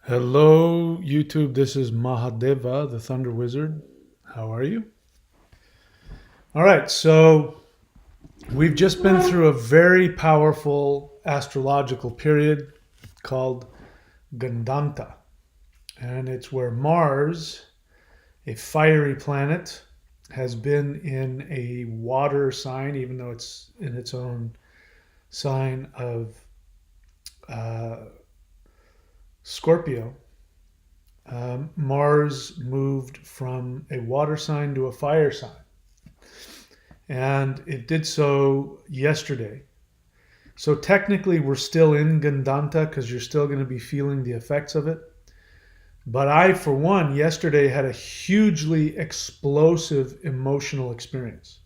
Hello, YouTube. This is Mahadeva, the Thunder Wizard. How are you? All right, so we've just been through a very powerful astrological period called Gandanta. And it's where Mars, a fiery planet, has been in a water sign, even though it's in its own sign of uh, Scorpio. Mars moved from a water sign to a fire sign. And it did so yesterday. So technically, we're still in Gandanta because you're still going to be feeling the effects of it. But I, for one, yesterday had a hugely explosive emotional experience.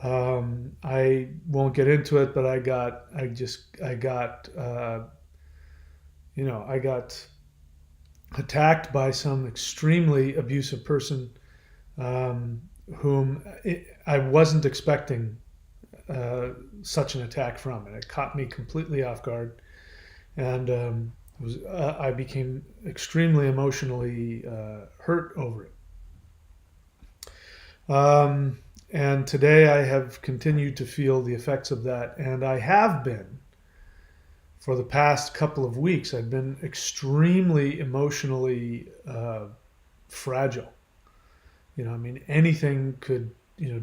I won't get into it, but I got attacked by some extremely abusive person, um, whom I wasn't expecting uh, such an attack from, and it caught me completely off guard. And I became extremely emotionally hurt over it. And today I have continued to feel the effects of that, and I have been for the past couple of weeks. I've been extremely emotionally fragile. I mean, anything could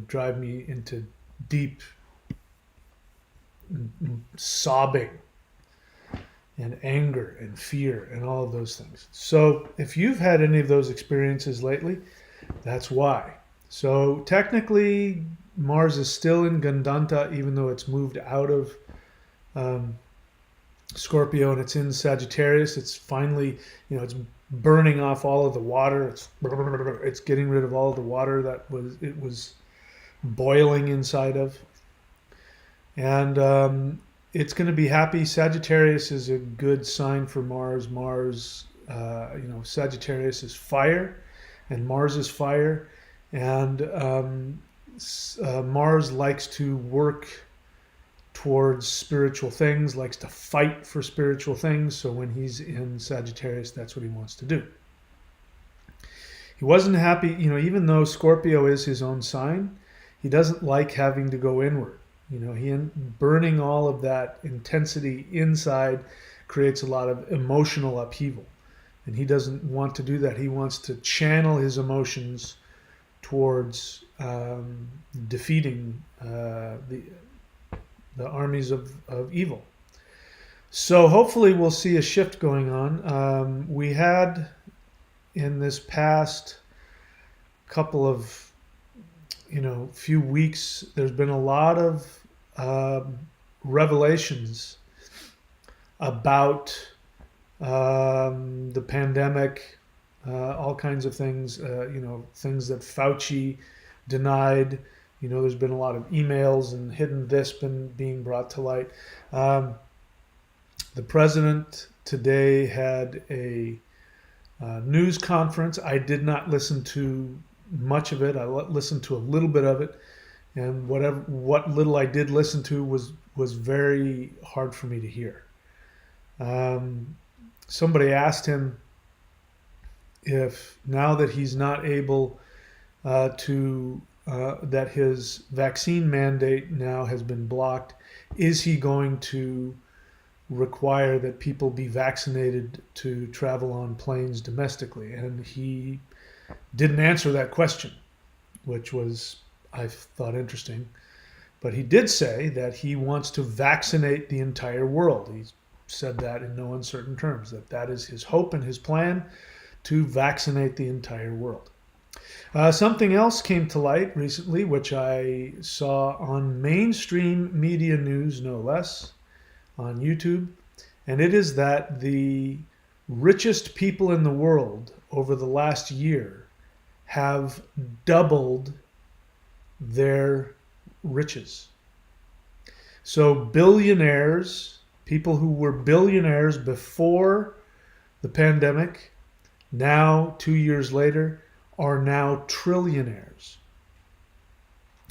drive me into deep sobbing and anger and fear and all of those things. So if you've had any of those experiences lately, that's why. So technically, Mars is still in Gandanta, even though it's moved out of um, Scorpio and it's in Sagittarius. It's finally, it's burning off all of the water. It's getting rid of all of the water that was boiling inside of. And it's going to be happy. Sagittarius is a good sign for Mars. Sagittarius is fire, and Mars is fire, and Mars likes to work towards spiritual things, likes to fight for spiritual things. So when he's in Sagittarius, that's what he wants to do. He wasn't happy, even though Scorpio is his own sign, he doesn't like having to go inward. Burning all of that intensity inside creates a lot of emotional upheaval. And he doesn't want to do that. He wants to channel his emotions towards defeating the armies of evil. So hopefully we'll see a shift going on. We had in this past couple of few weeks, there's been a lot of revelations about the pandemic, all kinds of things, things that Fauci denied. There's been a lot of emails and hidden this been being brought to light. The president today had a news conference. I did not listen to much of it. I listened to a little bit of it, and what little I did listen to was very hard for me to hear. Somebody asked him if now that he's not able that his vaccine mandate now has been blocked, is he going to require that people be vaccinated to travel on planes domestically? And he didn't answer that question, which was, I thought, interesting. But he did say that he wants to vaccinate the entire world. He said that in no uncertain terms, that is his hope and his plan, to vaccinate the entire world. Something else came to light recently, which I saw on mainstream media news, no less, on YouTube, and it is that the richest people in the world over the last year have doubled their riches. So billionaires, people who were billionaires before the pandemic, now 2 years later, are now trillionaires,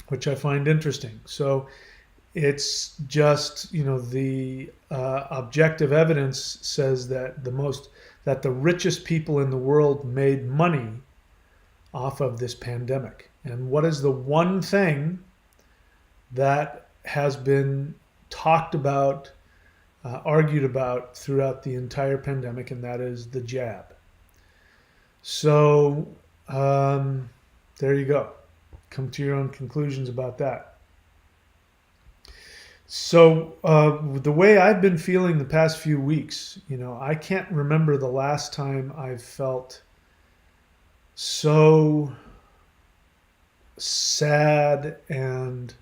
which I find interesting. So it's just, the objective evidence says that the most that the richest people in the world made money off of this pandemic. And what is the one thing that has been talked about, argued about throughout the entire pandemic, and that is the jab. So there you go. Come to your own conclusions about that. So the way I've been feeling the past few weeks, I can't remember the last time I've felt so sad and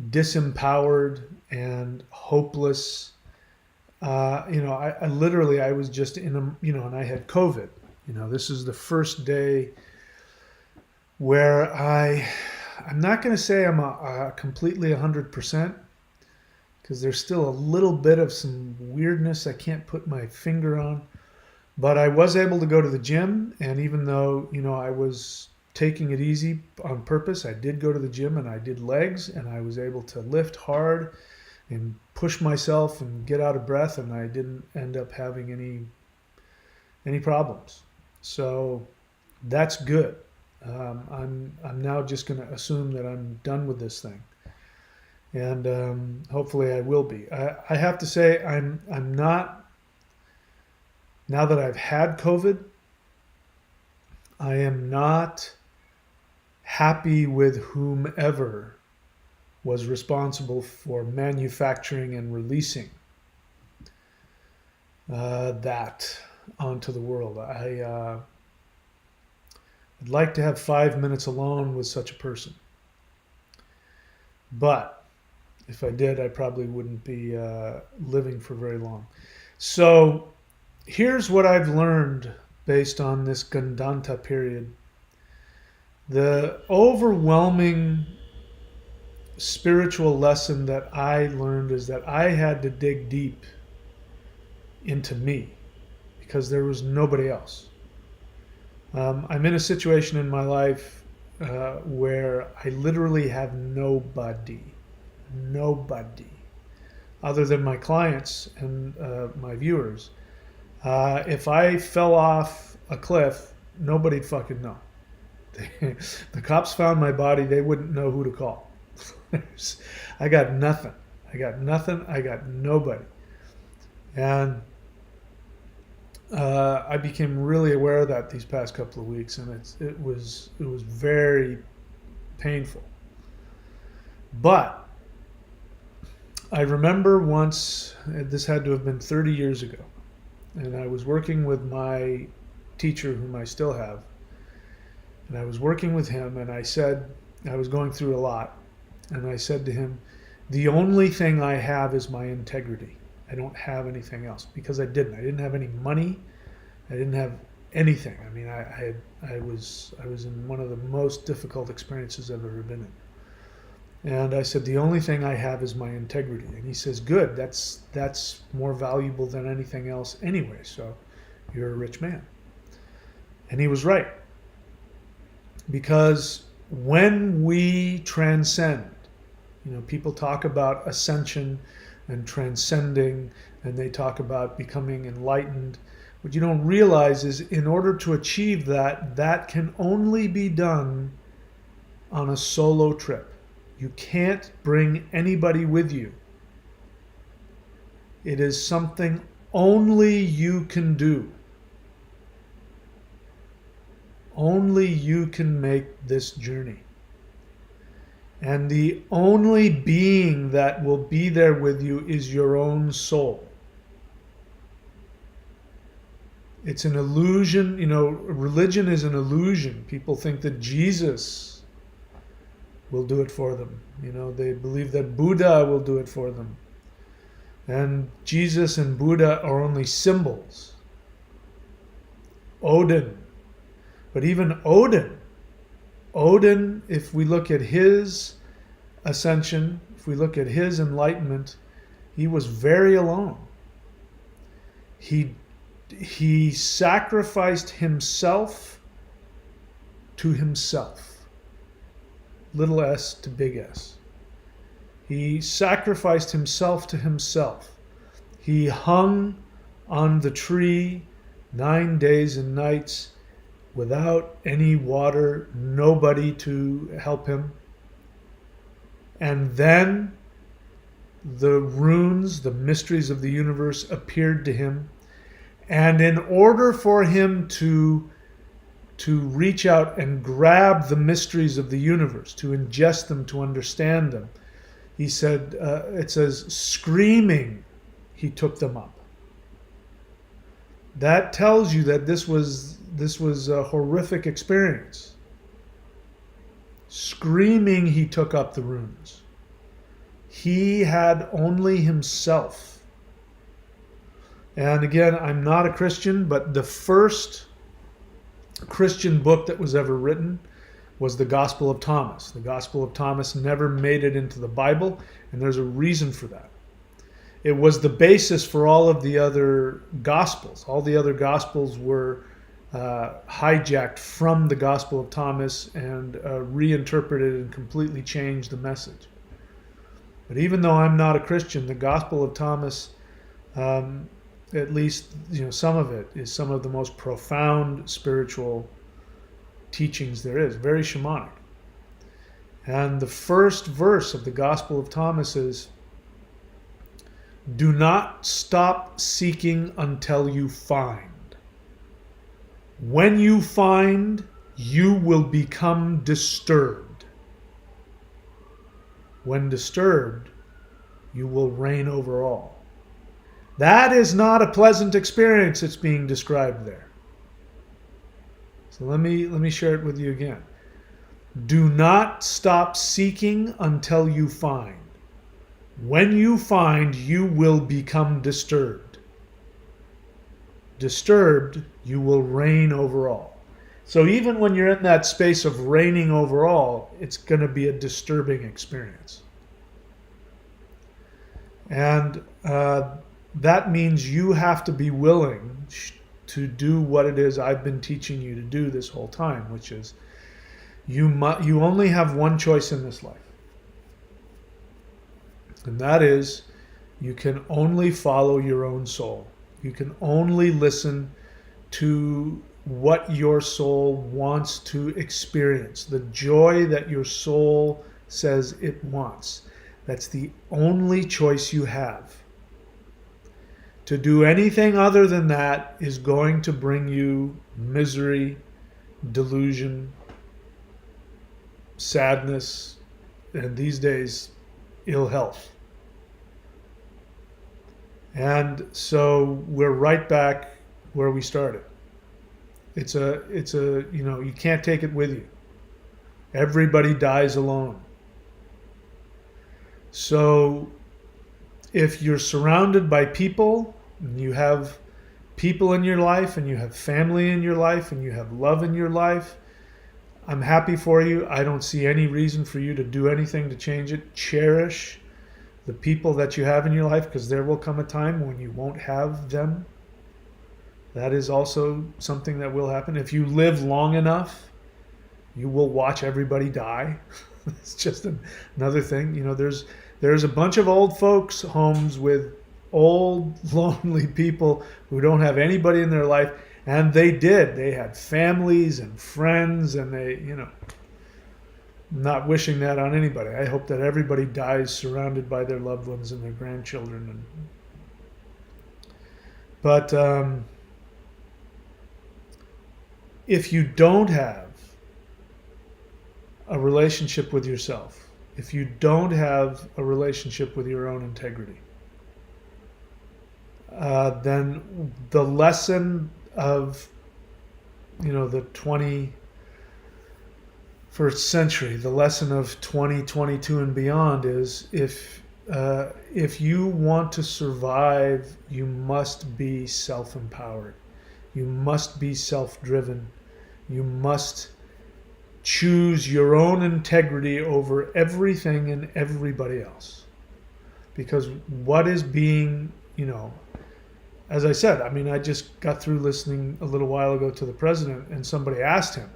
disempowered and hopeless. I literally, I was just in and I had COVID. This is the first day where I'm not going to say I'm a completely 100%, because there's still a little bit of some weirdness I can't put my finger on. But I was able to go to the gym, and even though, I was taking it easy on purpose, I did go to the gym and I did legs, and I was able to lift hard and push myself and get out of breath, and I didn't end up having any problems. So that's good. I'm now just going to assume that I'm done with this thing, and hopefully I will be. I have to say I'm not. Now that I've had COVID, I am not happy with whomever was responsible for manufacturing and releasing that onto the world. I'd like to have 5 minutes alone with such a person. But if I did, I probably wouldn't be living for very long. So here's what I've learned based on this Gandanta period. The overwhelming spiritual lesson that I learned is that I had to dig deep into me, because there was nobody else. I'm in a situation in my life where I literally have nobody other than my clients and my viewers. If I fell off a cliff, nobody'd fucking know. The cops found my body, they wouldn't know who to call. I got nothing. I got nobody. And I became really aware of that these past couple of weeks, and it was very painful. But I remember once, this had to have been 30 years ago, and I was working with my teacher, whom I still have, and I was working with him, and I said, I was going through a lot, and I said to him, the only thing I have is my integrity. I don't have anything else, because I didn't have any money. I didn't have anything. I mean, I was in one of the most difficult experiences I've ever been in. And I said, the only thing I have is my integrity. And he says, good, that's more valuable than anything else anyway, so you're a rich man. And he was right. Because when we transcend, people talk about ascension and transcending, and they talk about becoming enlightened. What you don't realize is, in order to achieve that, that can only be done on a solo trip. You can't bring anybody with you. It is something only you can do. Only you can make this journey. And the only being that will be there with you is your own soul. It's an illusion. Religion is an illusion. People think that Jesus will do it for them. They believe that Buddha will do it for them. And Jesus and Buddha are only symbols. Odin. But even Odin, if we look at his ascension, if we look at his enlightenment, he was very alone. He sacrificed himself to himself. Little s to big S. He sacrificed himself to himself. He hung on the tree 9 days and nights without any water, nobody to help him. And then the runes, the mysteries of the universe appeared to him. And in order for him to reach out and grab the mysteries of the universe, to ingest them, to understand them, he said, it says, screaming, he took them up. That tells you that this was a horrific experience. Screaming, he took up the runes. He had only himself. And again, I'm not a Christian, but the first Christian book that was ever written was the Gospel of Thomas. The Gospel of Thomas never made it into the Bible, and there's a reason for that. It was the basis for all of the other Gospels. All the other Gospels were hijacked from the Gospel of Thomas and reinterpreted and completely changed the message. But even though I'm not a Christian, the Gospel of Thomas, at least some of it, is some of the most profound spiritual teachings there is. Very shamanic. And the first verse of the Gospel of Thomas is, "Do not stop seeking until you find. When you find, you will become disturbed. When disturbed, you will reign over all." That is not a pleasant experience that's being described there. So let me share it with you again. Do not stop seeking until you find. When you find, you will become disturbed. Disturbed, you will reign over all. So even when you're in that space of reigning over all, it's going to be a disturbing experience. And that means you have to be willing to do what it is I've been teaching you to do this whole time, which is you only have one choice in this life. And that is, you can only follow your own soul. You can only listen to what your soul wants to experience, the joy that your soul says it wants. That's the only choice you have. To do anything other than that is going to bring you misery, delusion, sadness, and these days, ill health. And so we're right back where we started. It's a you can't take it with you. Everybody dies alone. So if you're surrounded by people, and you have people in your life, and you have family in your life, and you have love in your life, I'm happy for you. I don't see any reason for you to do anything to change it. Cherish the people that you have in your life, because there will come a time when you won't have them. That is also something that will happen. If you live long enough, you will watch everybody die. It's just another thing. There's a bunch of old folks' homes with old, lonely people who don't have anybody in their life, and they had families and friends, and not wishing that on anybody. I hope that everybody dies surrounded by their loved ones and their grandchildren. But if you don't have a relationship with yourself, if you don't have a relationship with your own integrity, then the lesson of the 21st century, the lesson of 2022 and beyond is if you want to survive, you must be self-empowered. You must be self-driven. You must choose your own integrity over everything and everybody else. Because what is being, as I said, I just got through listening a little while ago to the president, and somebody asked him,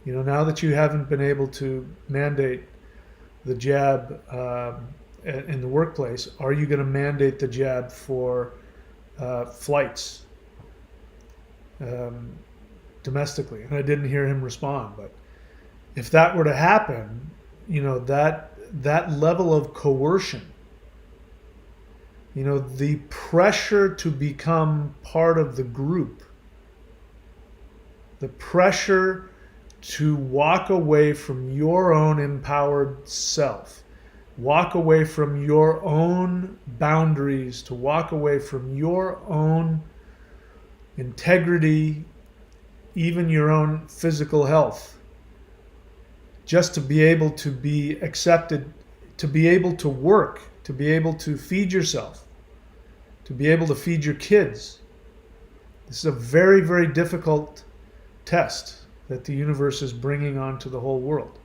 now that you haven't been able to mandate the jab in the workplace, are you going to mandate the jab for flights? um, domestically, and I didn't hear him respond. But if that were to happen, that level of coercion, the pressure to become part of the group, the pressure to walk away from your own empowered self, walk away from your own boundaries, to walk away from your own integrity, even your own physical health, just to be able to be accepted, to be able to work, to be able to feed yourself, to be able to feed your kids. This is a very, very difficult test that the universe is bringing onto the whole world.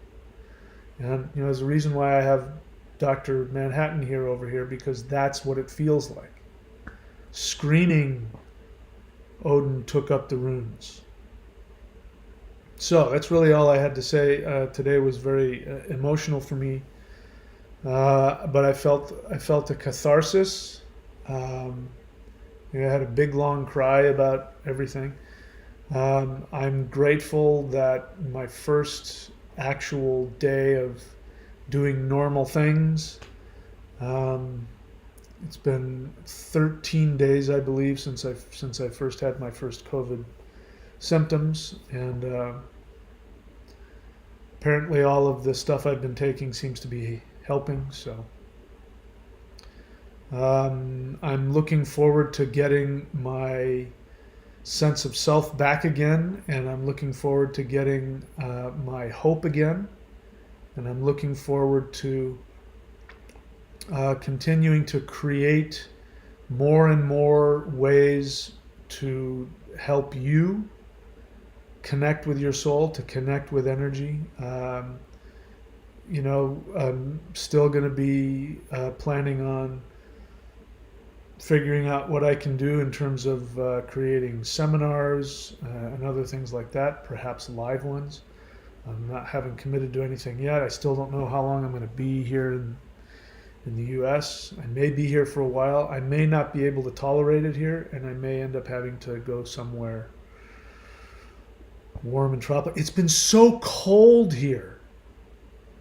And there's a reason why I have Dr. Manhattan here over here, because that's what it feels like. Screaming, Odin took up the runes. So that's really all I had to say. Today was very emotional for me, but I felt a catharsis. I had a big long cry about everything. I'm grateful that my first actual day of doing normal things. It's been 13 days, I believe, since I first had my first COVID symptoms, and apparently all of the stuff I've been taking seems to be helping. So I'm looking forward to getting my sense of self back again, and I'm looking forward to getting my hope again, and I'm looking forward to continuing to create more and more ways to help you connect with your soul, to connect with energy. I'm still going to be planning on figuring out what I can do in terms of creating seminars and other things like that, perhaps live ones. I'm not having committed to anything yet. I still don't know how long I'm going to be here in the U.S. I may be here for a while. I may not be able to tolerate it here, and I may end up having to go somewhere warm and tropical. It's been so cold here.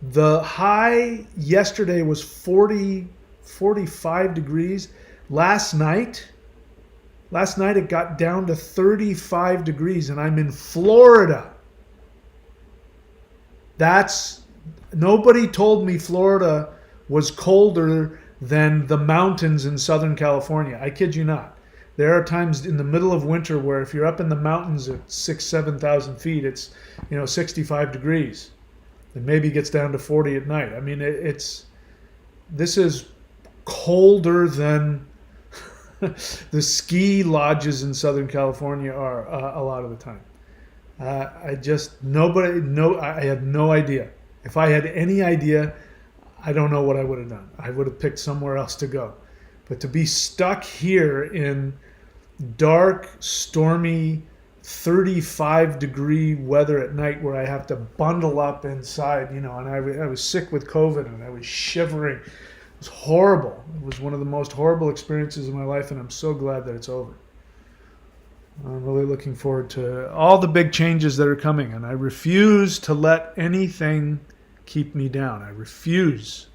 The high yesterday was 45 degrees. Last night it got down to 35 degrees, and I'm in Florida. Nobody told me Florida was colder than the mountains in Southern California. I kid you not. There are times in the middle of winter where if you're up in the mountains at 7,000 feet, it's 65 degrees. It maybe gets down to 40 at night. I mean, this is colder than the ski lodges in Southern California are a lot of the time. I had no idea. If I had any idea, I don't know what I would have done. I would have picked somewhere else to go. But to be stuck here in dark, stormy, 35-degree weather at night where I have to bundle up inside, and I was sick with COVID and I was shivering. It was horrible. It was one of the most horrible experiences of my life, and I'm so glad that it's over. I'm really looking forward to all the big changes that are coming, and I refuse to let anything keep me down. I refuse.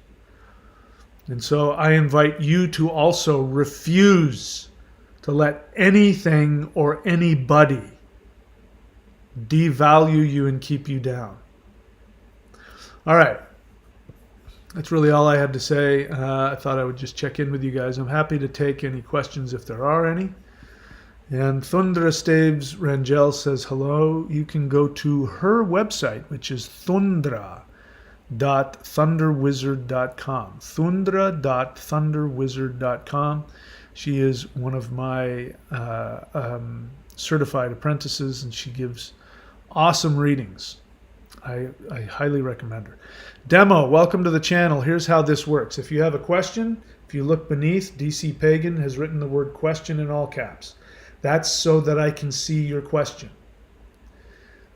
And so I invite you to also refuse to let anything or anybody devalue you and keep you down. All right. That's really all I had to say. I thought I would just check in with you guys. I'm happy to take any questions if there are any. And Thundra Staves Rangel says hello. You can go to her website, which is thundra.thunderwizard.com. Thundra.thunderwizard.com. She is one of my certified apprentices, and she gives awesome readings. I highly recommend her. Demo, welcome to the channel. Here's how this works. If you have a question, if you look beneath, DC Pagan has written the word question in all caps. That's so that I can see your question.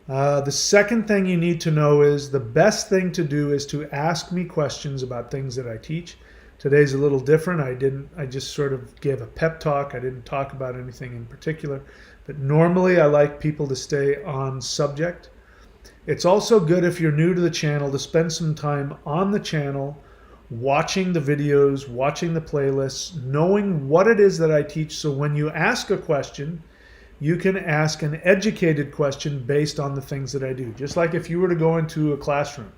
The second thing you need to know is the best thing to do is to ask me questions about things that I teach. Today's a little different. I just sort of gave a pep talk. I didn't talk about anything in particular. But normally I like people to stay on subject. It's also good if you're new to the channel to spend some time on the channel, watching the videos, watching the playlists, knowing what it is that I teach, so when you ask a question, you can ask an educated question based on the things that I do. Just like if you were to go into a classroom,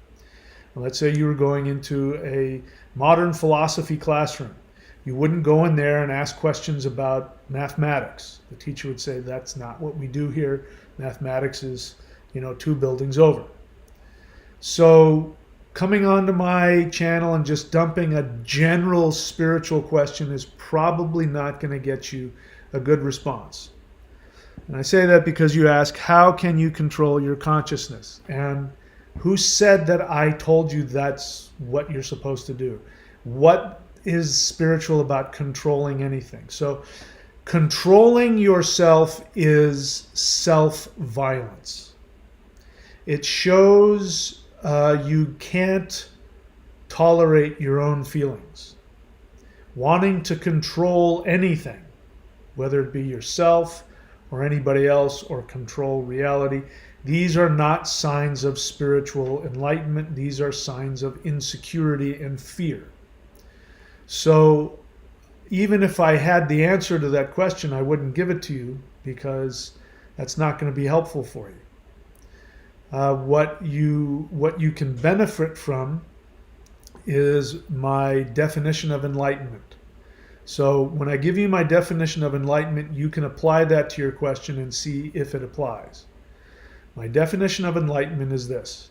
let's say you were going into a modern philosophy classroom, you wouldn't go in there and ask questions about mathematics. The teacher would say, that's not what we do here. Mathematics is, 2 buildings over. So coming onto my channel and just dumping a general spiritual question is probably not going to get you a good response. And I say that because you ask, how can you control your consciousness? And who said that I told you that's what you're supposed to do? What is spiritual about controlling anything? So controlling yourself is self-violence. It shows you can't tolerate your own feelings. Wanting to control anything, whether it be yourself or anybody else, or control reality, these are not signs of spiritual enlightenment. These are signs of insecurity and fear. So even if I had the answer to that question, I wouldn't give it to you, because that's not going to be helpful for you. What you can benefit from is my definition of enlightenment. So when I give you my definition of enlightenment, you can apply that to your question and see if it applies. My definition of enlightenment is this.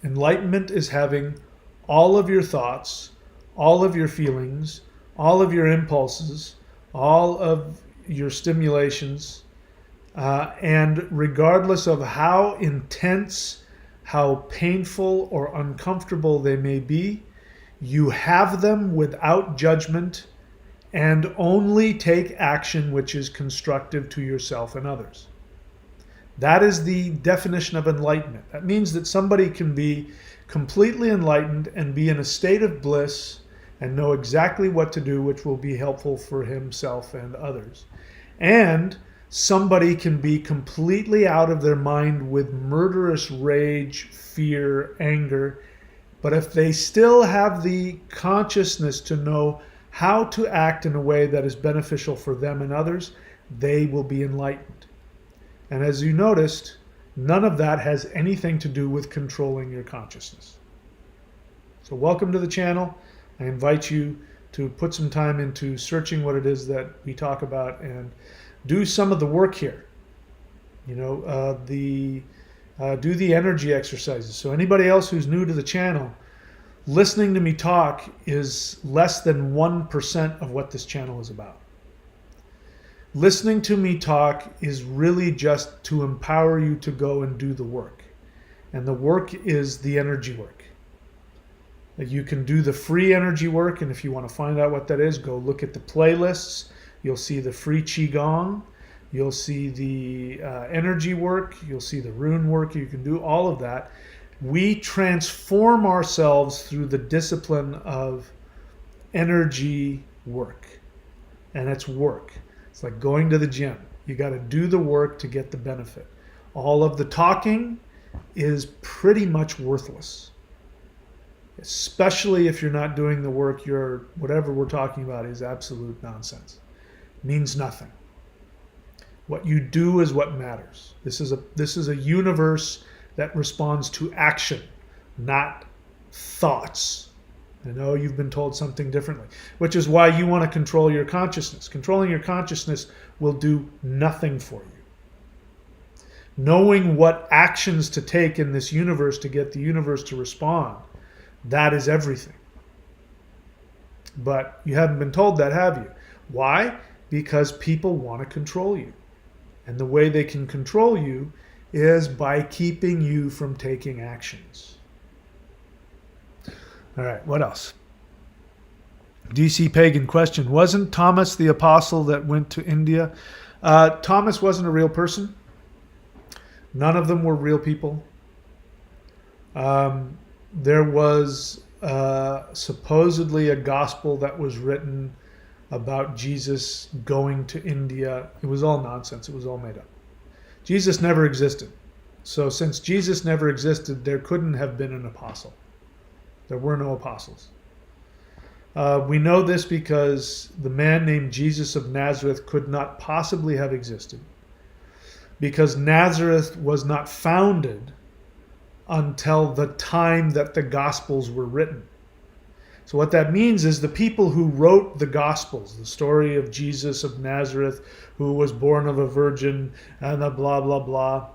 Enlightenment is having all of your thoughts, all of your feelings, all of your impulses, all of your stimulations, and regardless of how intense, how painful or uncomfortable they may be, you have them without judgment and only take action which is constructive to yourself and others. That is the definition of enlightenment. That means that somebody can be completely enlightened and be in a state of bliss and know exactly what to do, which will be helpful for himself and others. And somebody can be completely out of their mind with murderous rage, fear, anger, but if they still have the consciousness to know how to act in a way that is beneficial for them and others, they will be enlightened. And as you noticed, none of that has anything to do with controlling your consciousness. So welcome to the channel. I invite you to put some time into searching what it is that we talk about and do some of the work here. Do the energy exercises. So anybody else who's new to the channel, listening to me talk is less than 1% of what this channel is about. Listening to me talk is really just to empower you to go and do the work. And the work is the energy work. You can do the free energy work, and if you want to find out what that is, go look at the playlists. You'll see the free Qigong. You'll see the energy work. You'll see the rune work. You can do all of that. We transform ourselves through the discipline of energy work. And it's work. It's like going to the gym. You got to do the work to get the benefit. All of the talking is pretty much worthless. Especially if you're not doing the work, whatever we're talking about is absolute nonsense. Means nothing. What you do is what matters. This is a universe that responds to action, not thoughts. I know you've been told something differently, which is why you want to control your consciousness. Controlling your consciousness will do nothing for you. Knowing what actions to take in this universe to get the universe to respond, that is everything. But you haven't been told that, have you? Why? Because people want to control you. And the way they can control you is by keeping you from taking actions. All right, what else? DC Pagan question. Wasn't Thomas the apostle that went to India? Thomas wasn't a real person. None of them were real people. There was supposedly a gospel that was written about Jesus going to India. It was all nonsense. It was all made up. Jesus never existed. So since Jesus never existed, there couldn't have been an apostle. There were no apostles. We know this because the man named Jesus of Nazareth could not possibly have existed, because Nazareth was not founded until the time that the Gospels were written. So what that means is the people who wrote the Gospels, the story of Jesus of Nazareth, who was born of a virgin, and the blah, blah, blah,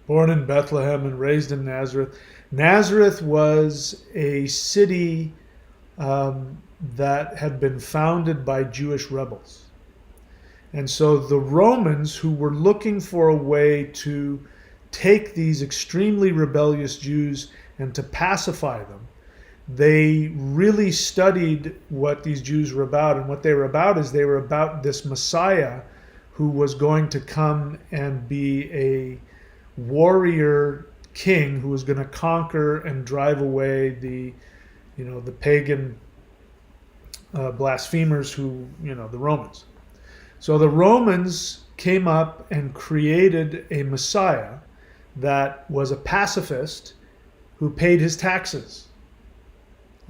born in Bethlehem and raised in Nazareth. Nazareth was a city that had been founded by Jewish rebels. And so the Romans, who were looking for a way to take these extremely rebellious Jews and to pacify them, they really studied what these Jews were about. And what they were about is they were about this Messiah who was going to come and be a warrior king who was going to conquer and drive away the pagan blasphemers who, the Romans. So the Romans came up and created a Messiah that was a pacifist who paid his taxes.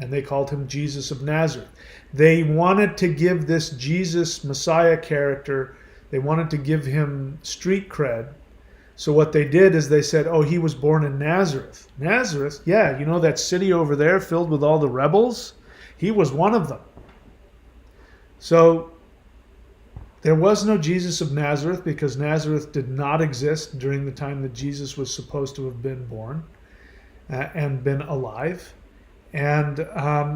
And they called him Jesus of Nazareth. They wanted to give this Jesus Messiah character, they wanted to give him street cred. So what they did is they said, oh, he was born in Nazareth. Nazareth? Yeah, that city over there filled with all the rebels? He was one of them. So there was no Jesus of Nazareth because Nazareth did not exist during the time that Jesus was supposed to have been born and been alive. And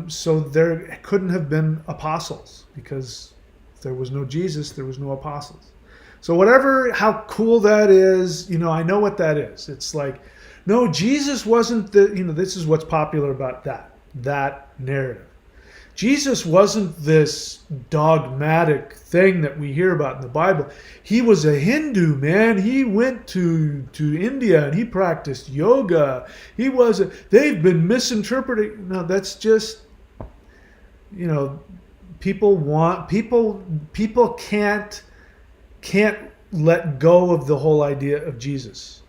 so there couldn't have been apostles, because if there was no Jesus, there was no apostles. So how cool that is, I know what that is. It's like, no, Jesus wasn't this is what's popular about that narrative. Jesus wasn't this dogmatic thing that we hear about in the Bible. He was a Hindu, man. He went to India and he practiced yoga. They've been misinterpreting. No, that's just, people can't let go of the whole idea of Jesus.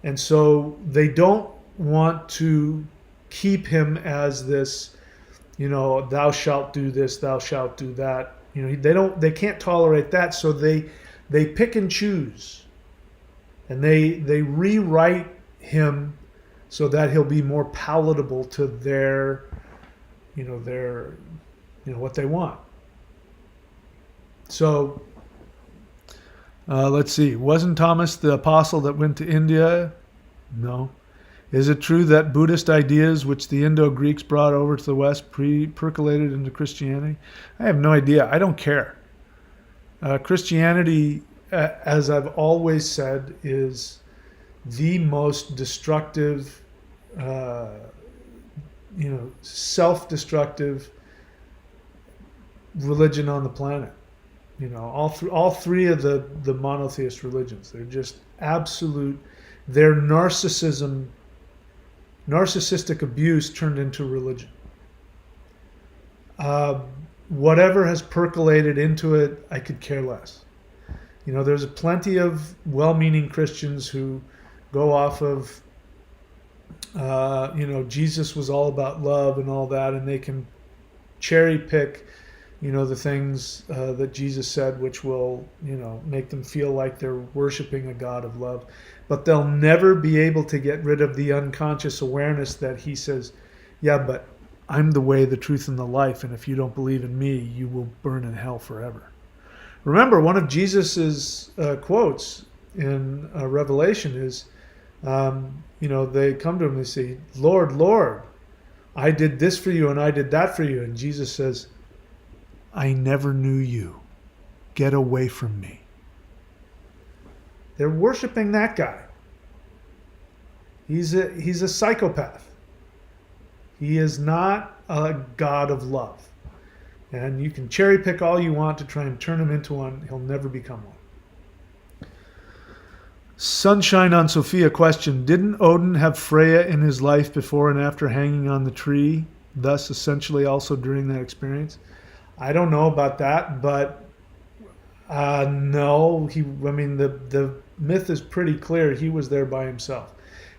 And so they don't want to keep him as this, thou shalt do this, thou shalt do that. They can't tolerate that, so they pick and choose. And they rewrite him so that he'll be more palatable to their what they want. So let's see. Wasn't Thomas the apostle that went to India? No. Is it true that Buddhist ideas, which the Indo-Greeks brought over to the West, percolated into Christianity? I have no idea. I don't care. Christianity, as I've always said, is the most destructive, self-destructive religion on the planet. All three of the monotheist religions, they're just absolute. Their narcissistic abuse turned into religion. Whatever has percolated into it, I could care less. There's plenty of well-meaning Christians who go off of, Jesus was all about love and all that, and they can cherry pick, the things that Jesus said, which will, make them feel like they're worshiping a God of love. But they'll never be able to get rid of the unconscious awareness that he says, yeah, but I'm the way, the truth, and the life, and if you don't believe in me, you will burn in hell forever. Remember, one of Jesus's quotes in Revelation is, they come to him and they say, Lord, Lord, I did this for you and I did that for you. And Jesus says, I never knew you. Get away from me. They're worshiping that guy. He's a psychopath. He is not a God of love. And you can cherry pick all you want to try and turn him into one. He'll never become one. Sunshine on Sophia question. Didn't Odin have Freya in his life before and after hanging on the tree? thus essentially also during that experience? I don't know about that, but no, I mean, the myth is pretty clear. He was there by himself.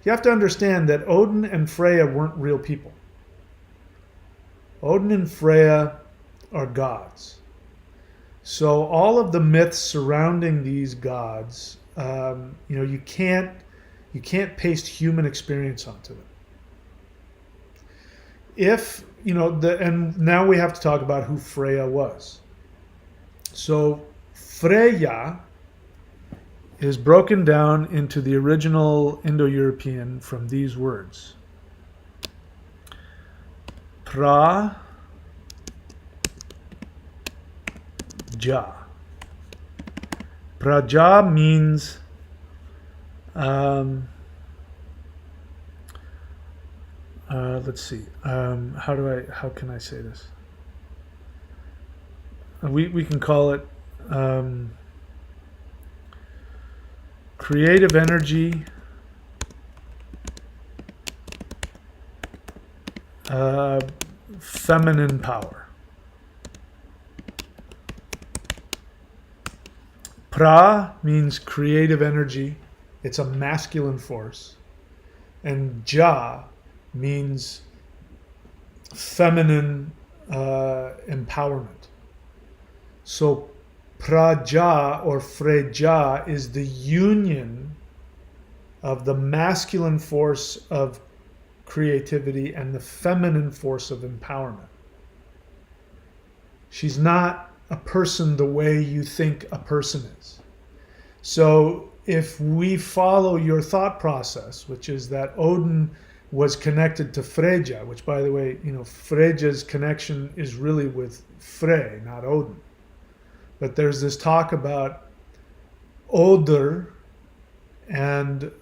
You have to understand that Odin and Freya weren't real people. Odin and Freya are gods. So all of the myths surrounding these gods, you can't paste human experience onto them. And now we have to talk about who Freya was. So Freya is broken down into the original Indo-European from these words. Pra Ja. Praja means let's see. How can I say this? We can call it creative energy, feminine power. Pra means creative energy. It's a masculine force. And Ja means feminine empowerment. So Praja or Freja is the union of the masculine force of creativity and the feminine force of empowerment. She's not a person the way you think a person is. So if we follow your thought process, which is that Odin was connected to Freja, which, by the way, Freja's connection is really with Frey, not Odin. But there's this talk about Oder and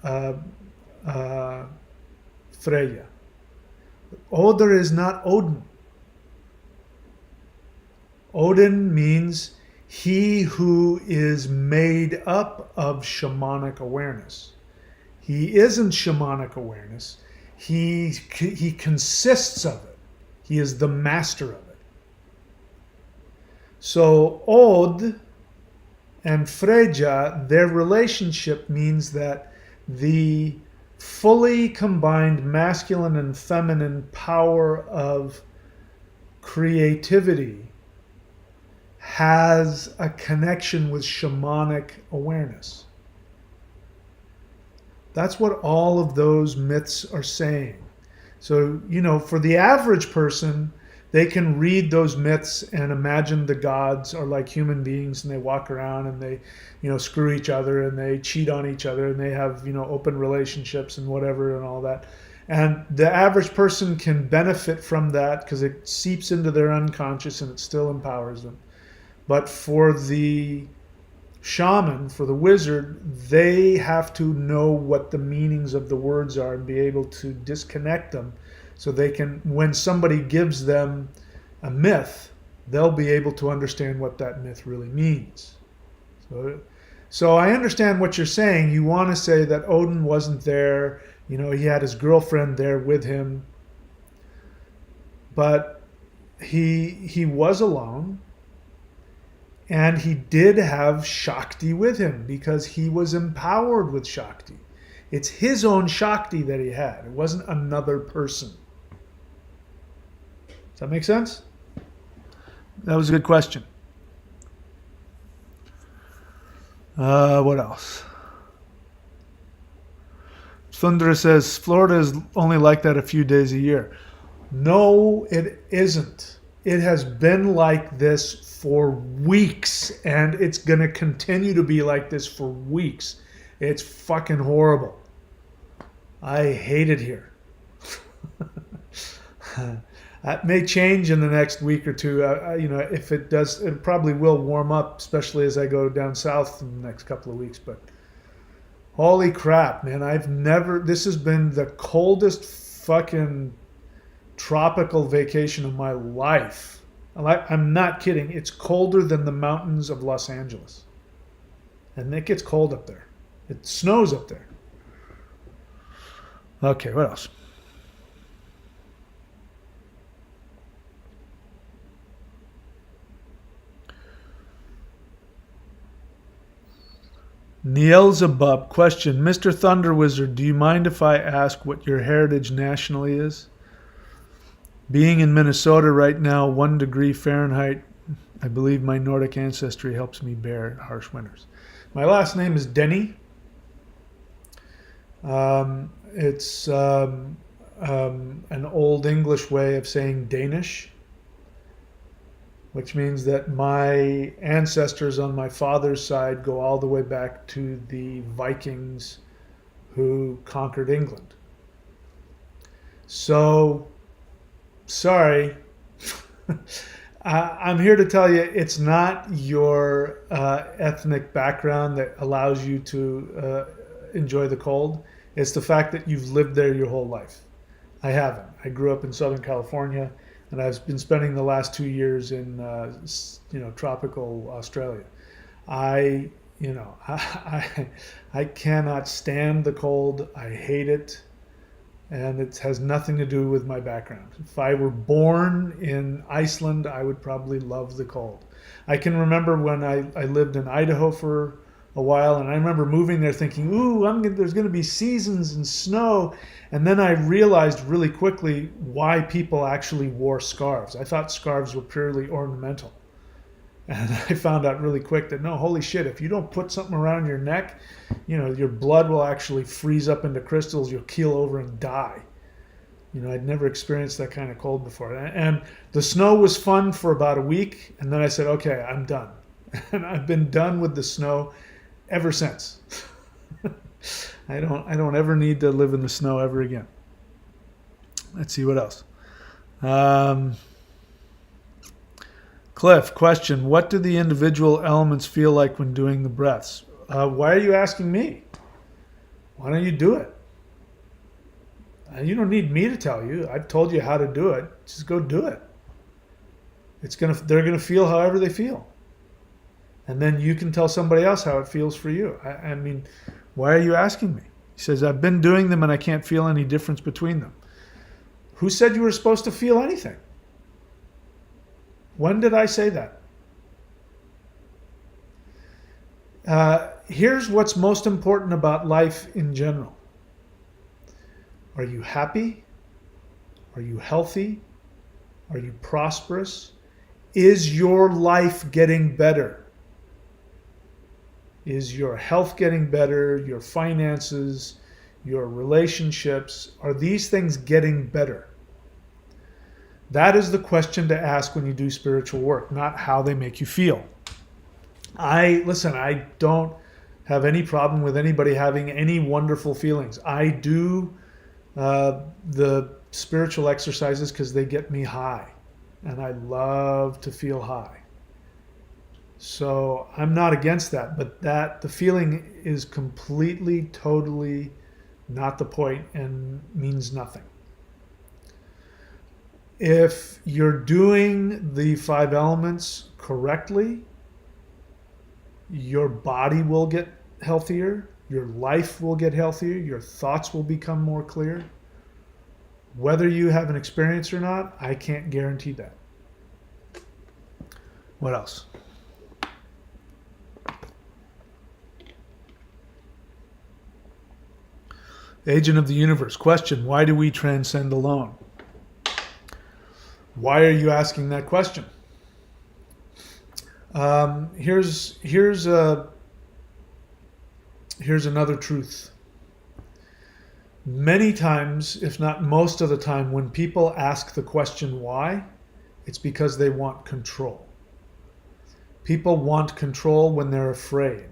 Freya. Oder is not Odin. Odin means he who is made up of shamanic awareness. He isn't shamanic awareness. He consists of it. He is the master of it. So Od and Freja, their relationship means that the fully combined masculine and feminine power of creativity has a connection with shamanic awareness. That's what all of those myths are saying. So, for the average person, they can read those myths and imagine the gods are like human beings and they walk around and they, screw each other and they cheat on each other and they have, open relationships and whatever and all that. And the average person can benefit from that because it seeps into their unconscious and it still empowers them. But for the shaman, for the wizard, they have to know what the meanings of the words are and be able to disconnect them so they can, when somebody gives them a myth, they'll be able to understand what that myth really means. So I understand what you're saying. You want to say that Odin wasn't there, he had his girlfriend there with him, but he was alone. And he did have Shakti with him because he was empowered with Shakti. It's his own Shakti that he had. It wasn't another person. Does that make sense? That was a good question. What else? Sundara says, Florida is only like that a few days a year. No, it isn't. It has been like this for weeks, and it's going to continue to be like this for weeks. It's fucking horrible. I hate it here. That may change in the next week or two. If it does, it probably will warm up, especially as I go down south in the next couple of weeks. But holy crap, man. This has been the coldest fucking tropical vacation of my life. I'm not kidding. It's colder than the mountains of Los Angeles. And it gets cold up there. It snows up there. Okay, what else? Nielzebub, question. Mr. Thunder Wizard, do you mind if I ask what your heritage nationally is? Being in Minnesota right now, 1 degree Fahrenheit, I believe my Nordic ancestry helps me bear harsh winters. My last name is Denny. It's an old English way of saying Danish, which means that my ancestors on my father's side go all the way back to the Vikings who conquered England. So, sorry. I'm here to tell you it's not your ethnic background that allows you to enjoy the cold. It's the fact that you've lived there your whole life. I haven't. I grew up in Southern California, and I've been spending the last 2 years in tropical Australia. I cannot stand the cold. I hate it, and it has nothing to do with my background. If I were born in Iceland, I would probably love the cold. I can remember when I lived in Idaho for a while, and I remember moving there thinking, ooh, there's going to be seasons and snow. And then I realized really quickly why people actually wore scarves. I thought scarves were purely ornamental. And I found out really quick that no, holy shit, if you don't put something around your neck, your blood will actually freeze up into crystals. You'll keel over and die. I'd never experienced that kind of cold before. And the snow was fun for about a week. And then I said, okay, I'm done. And I've been done with the snow ever since. I don't ever need to live in the snow ever again. Let's see what else. Cliff, question. What do the individual elements feel like when doing the breaths? Why are you asking me? Why don't you do it? You don't need me to tell you. I've told you how to do it. Just go do it. They're gonna feel however they feel. And then you can tell somebody else how it feels for you. I mean, why are you asking me? He says, I've been doing them and I can't feel any difference between them. Who said you were supposed to feel anything? When did I say that? Here's what's most important about life in general. Are you happy? Are you healthy? Are you prosperous? Is your life getting better? Is your health getting better? Your finances, your relationships, are these things getting better? That is the question to ask when you do spiritual work, not how they make you feel. I don't have any problem with anybody having any wonderful feelings. I do the spiritual exercises because they get me high, and I love to feel high. So I'm not against that, but the feeling is completely, totally not the point and means nothing. If you're doing the 5 elements correctly, your body will get healthier, your life will get healthier, your thoughts will become more clear. Whether you have an experience or not, I can't guarantee that. What else? Agent of the Universe, question, why do we transcend alone? Why are you asking that question? Here's another truth. Many times, if not most of the time, when people ask the question why, it's because they want control. People want control when they're afraid.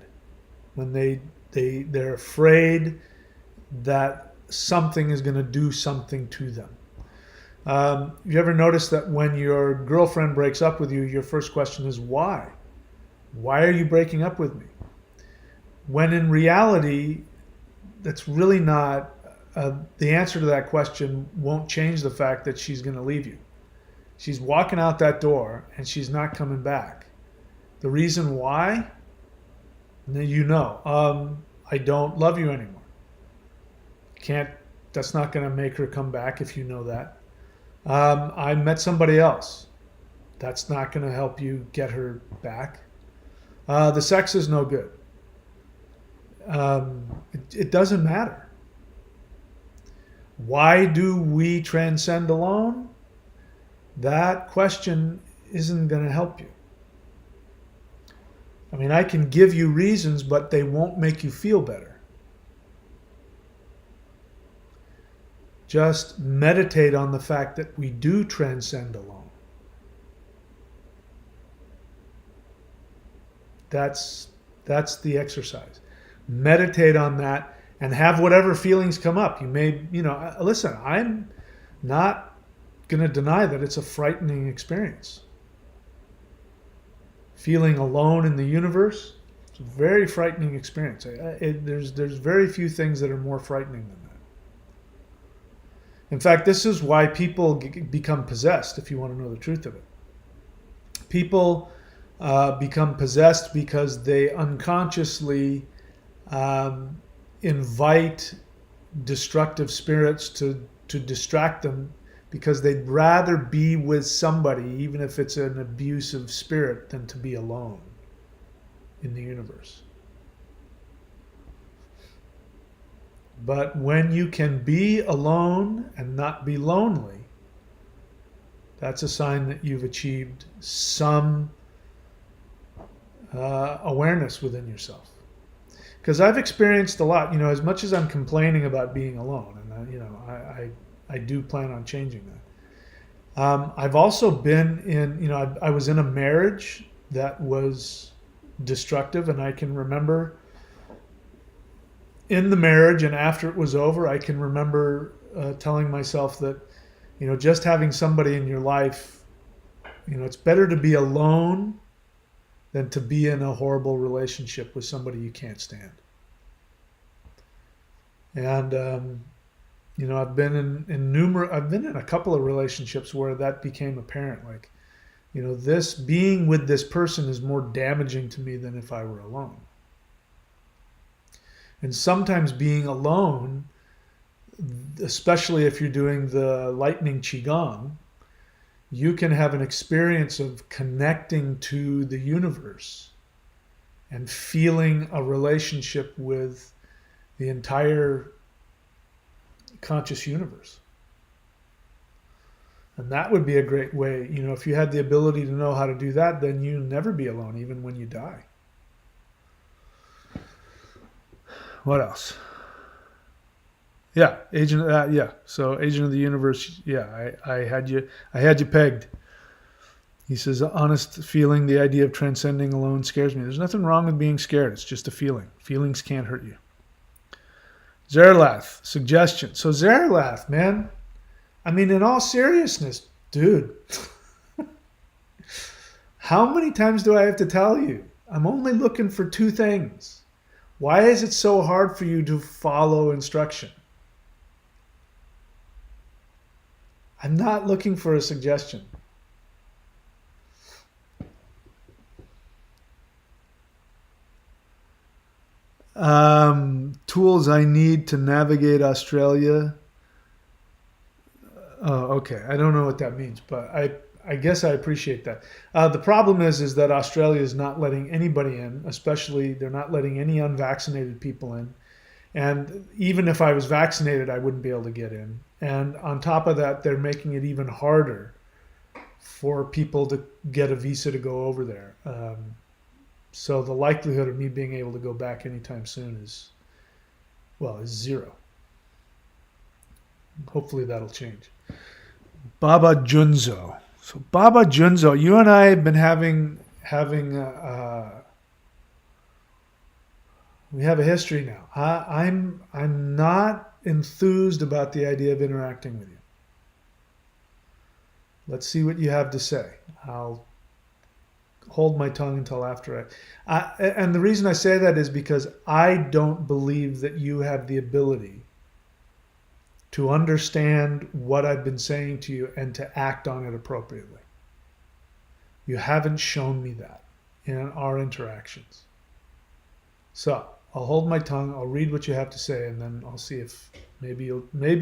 When they're afraid that something is going to do something to them. You ever notice that when your girlfriend breaks up with you, your first question is why? Why are you breaking up with me? When in reality, that's really not, the answer to that question won't change the fact that she's going to leave you. She's walking out that door and she's not coming back. The reason why? I don't love you anymore. That's not going to make her come back if you know that. I met somebody else. That's not going to help you get her back. The sex is no good. it doesn't matter. Why do we transcend alone? That question isn't going to help you. I mean, I can give you reasons, but they won't make you feel better. Just meditate on the fact that we do transcend alone. That's the exercise. Meditate on that and have whatever feelings come up. You may, listen, I'm not going to deny that it's a frightening experience. Feeling alone in the universe, it's a very frightening experience. There's very few things that are more frightening than that. In fact, this is why people become possessed, if you want to know the truth of it. People become possessed because they unconsciously invite destructive spirits to distract them, because they'd rather be with somebody, even if it's an abusive spirit, than to be alone in the universe. But when you can be alone and not be lonely, that's a sign that you've achieved some awareness within yourself. Because I've experienced a lot, as much as I'm complaining about being alone, and I do plan on changing that. I've also been in, I was in a marriage that was destructive, and I can remember in the marriage and after it was over, I can remember telling myself that, just having somebody in your life, it's better to be alone than to be in a horrible relationship with somebody you can't stand. And I've been I've been in a couple of relationships where that became apparent. Like, this being with this person is more damaging to me than if I were alone. And sometimes being alone, especially if you're doing the lightning qigong, you can have an experience of connecting to the universe and feeling a relationship with the entire conscious universe. And that would be a great way, if you had the ability to know how to do that, then you'll never be alone, even when you die. What else? Yeah, agent. Yeah, so agent of the universe. Yeah, I had you pegged. He says, honest feeling, the idea of transcending alone scares me. There's nothing wrong with being scared. It's just a feeling. Feelings can't hurt you. Zerlath, suggestion. So Zerlath, man, I mean, in all seriousness, dude, how many times do I have to tell you? I'm only looking for two things. Why is it so hard for you to follow instruction? I'm not looking for a suggestion. Tools I need to navigate Australia. Oh, okay. I don't know what that means, but I guess I appreciate that. The problem is that Australia is not letting anybody in, especially they're not letting any unvaccinated people in. And even if I was vaccinated, I wouldn't be able to get in. And on top of that, they're making it even harder for people to get a visa to go over there. So the likelihood of me being able to go back anytime soon is zero. Hopefully that'll change. Baba Junzo. So Baba Junzo, you and I have been having we have a history now. I'm not enthused about the idea of interacting with you. Let's see what you have to say. I'll hold my tongue until after and the reason I say that is because I don't believe that you have the ability to understand what I've been saying to you and to act on it appropriately. You haven't shown me that in our interactions. So I'll hold my tongue, I'll read what you have to say, and then I'll see if maybe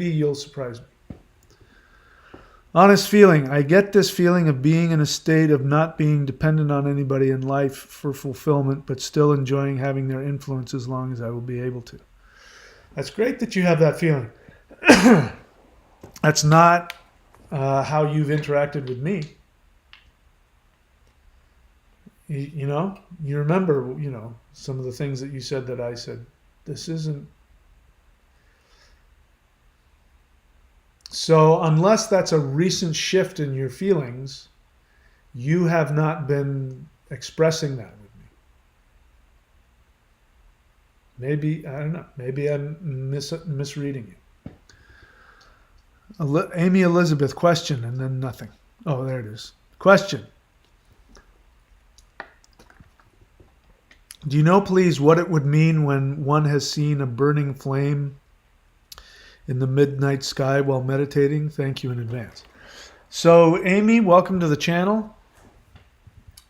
you'll surprise me. Honest feeling. I get this feeling of being in a state of not being dependent on anybody in life for fulfillment, but still enjoying having their influence as long as I will be able to. That's great that you have that feeling. That's not how you've interacted with me. You know, you remember, some of the things that you said that I said. This isn't. So unless that's a recent shift in your feelings, you have not been expressing that with me. Maybe, I don't know, maybe I'm misreading you. Amy Elizabeth, question, and then nothing. Oh, there it is. Question. Do you know, please, what it would mean when one has seen a burning flame in the midnight sky while meditating? Thank you in advance. So, Amy, welcome to the channel.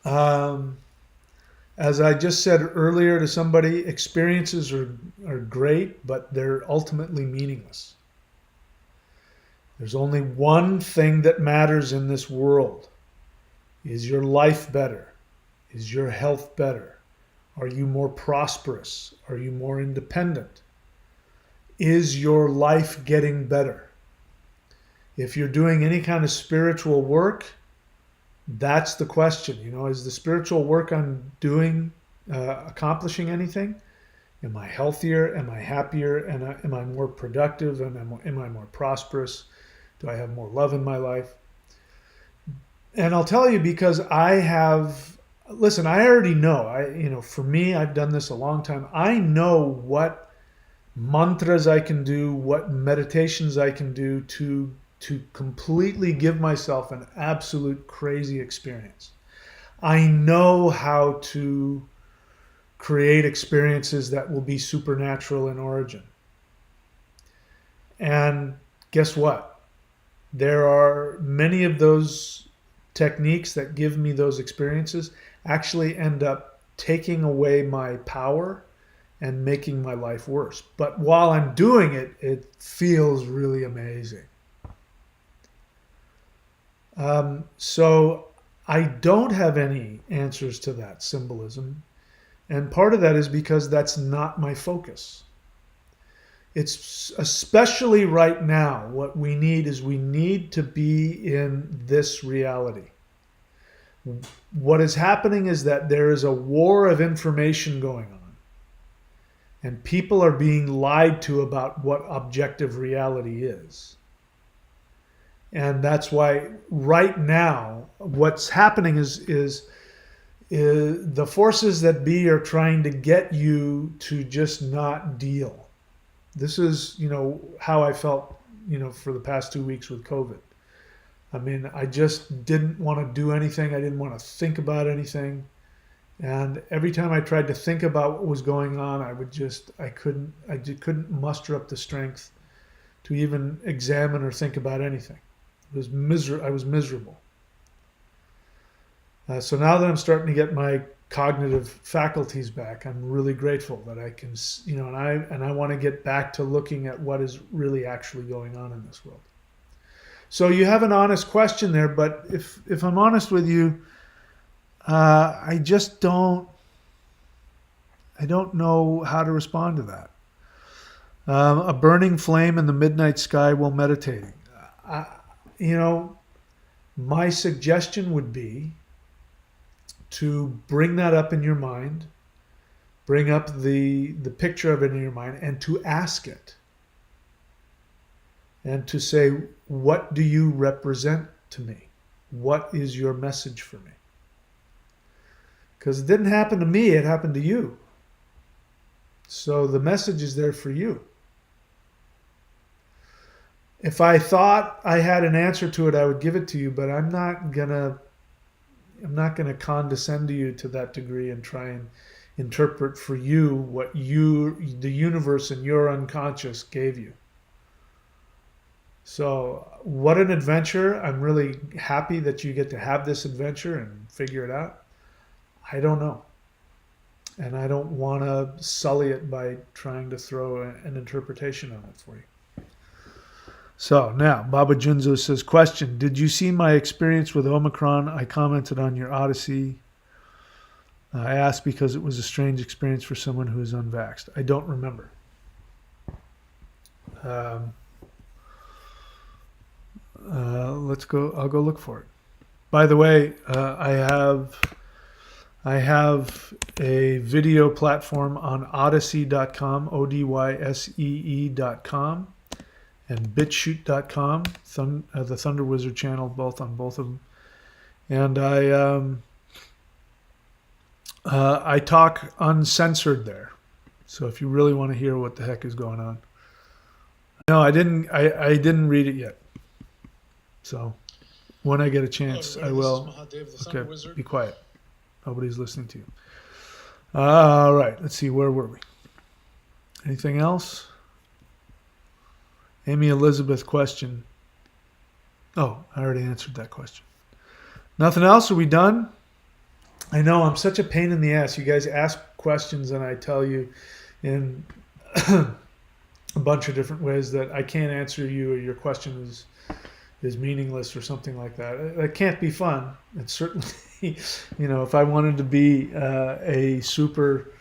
As I just said earlier to somebody, experiences are great, but they're ultimately meaningless. There's only one thing that matters in this world. Is your life better? Is your health better? Are you more prosperous? Are you more independent? Is your life getting better? If you're doing any kind of spiritual work, that's the question. Is the spiritual work I'm doing accomplishing anything? Am I healthier? Am I happier? And am I more productive? And am I more prosperous? Do I have more love in my life? And I'll tell you, because listen, I already know. For me, I've done this a long time. I know what mantras I can do, what meditations I can do to completely give myself an absolute crazy experience. I know how to create experiences that will be supernatural in origin. And guess what? There are many of those techniques that give me those experiences actually end up taking away my power and making my life worse. But while I'm doing it, it feels really amazing. So I don't have any answers to that symbolism. And part of that is because that's not my focus. It's especially right now, what we need to be in this reality. What is happening is that there is a war of information going on. And people are being lied to about what objective reality is. And that's why right now, what's happening is the forces that be are trying to get you to just not deal. This is, how I felt, for the past 2 weeks with COVID. I mean, I just didn't want to do anything. I didn't want to think about anything. And every time I tried to think about what was going on, I couldn't muster up the strength to even examine or think about anything. I was miserable. So now that I'm starting to get my cognitive faculties back, I'm really grateful that I can, and I want to get back to looking at what is really actually going on in this world. So you have an honest question there, but if I'm honest with you, I don't know how to respond to that. A burning flame in the midnight sky while meditating. My suggestion would be to bring that up in your mind, bring up the picture of it in your mind, and to ask it. And to say, what do you represent to me? What is your message for me? Because it didn't happen to me, it happened to you. So the message is there for you. If I thought I had an answer to it, I would give it to you, but I'm not gonna condescend to you to that degree and try and interpret for you what the universe and your unconscious gave you. So what an adventure. I'm really happy that you get to have this adventure and figure it out. I don't know. And I don't want to sully it by trying to throw an interpretation on it for you. So now, Baba Junzo says, question, did you see my experience with Omicron? I commented on your Odyssey. I asked because it was a strange experience for someone who is unvaxxed. I don't remember. Let's go. I'll go look for it. By the way, I have a video platform on Odyssey.com, ODYSEE.com, and BitChute.com, the Thunder Wizard channel, both on both of them. And I talk uncensored there. So if you really want to hear what the heck is going on. No, I didn't. I didn't read it yet. So when I get a chance, I will. Okay, be quiet. Nobody's listening to you. All right. Let's see. Where were we? Anything else? Amy Elizabeth question. Oh, I already answered that question. Nothing else? Are we done? I know I'm such a pain in the ass. You guys ask questions and I tell you in a bunch of different ways that I can't answer you or your question is meaningless or something like that. That can't be fun. It's certainly, if I wanted to be a super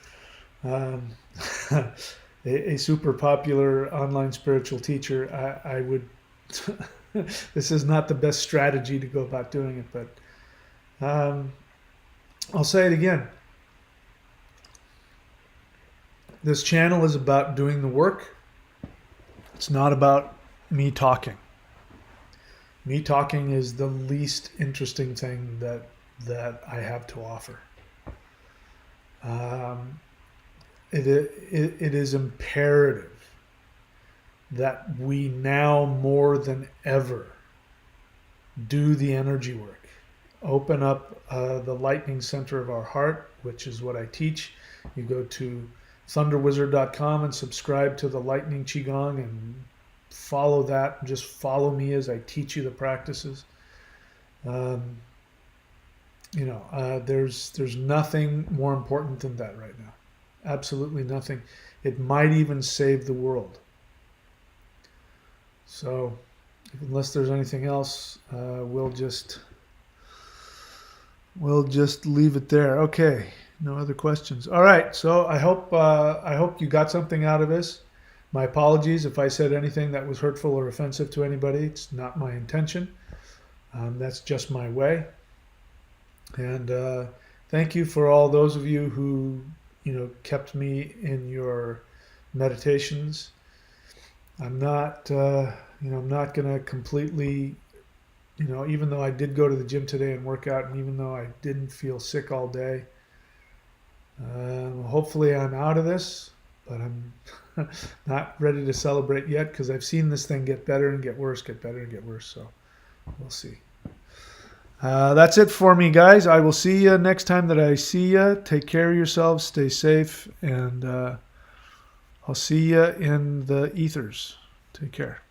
a super popular online spiritual teacher, I would. This is not the best strategy to go about doing it, but I'll say it again. This channel is about doing the work. It's not about me talking. Me talking is the least interesting thing that I have to offer. It is imperative that we now more than ever do the energy work. Open up the lightning center of our heart, which is what I teach. You go to thunderwizard.com and subscribe to the Lightning Qigong and follow that. Just follow me as I teach you the practices. There's nothing more important than that right now. Absolutely nothing. It might even save the world. So, unless there's anything else, we'll just leave it there. Okay. No other questions. All right. So I hope you got something out of this. My apologies if I said anything that was hurtful or offensive to anybody. It's not my intention. That's just my way. And thank you for all those of you who kept me in your meditations. I'm not going to completely, even though I did go to the gym today and work out, and even though I didn't feel sick all day. Hopefully I'm out of this, but I'm not ready to celebrate yet because I've seen this thing get better and get worse, get better and get worse. So we'll see. That's it for me, guys. I will see you next time that I see you. Take care of yourselves. Stay safe. And I'll see you in the ethers. Take care.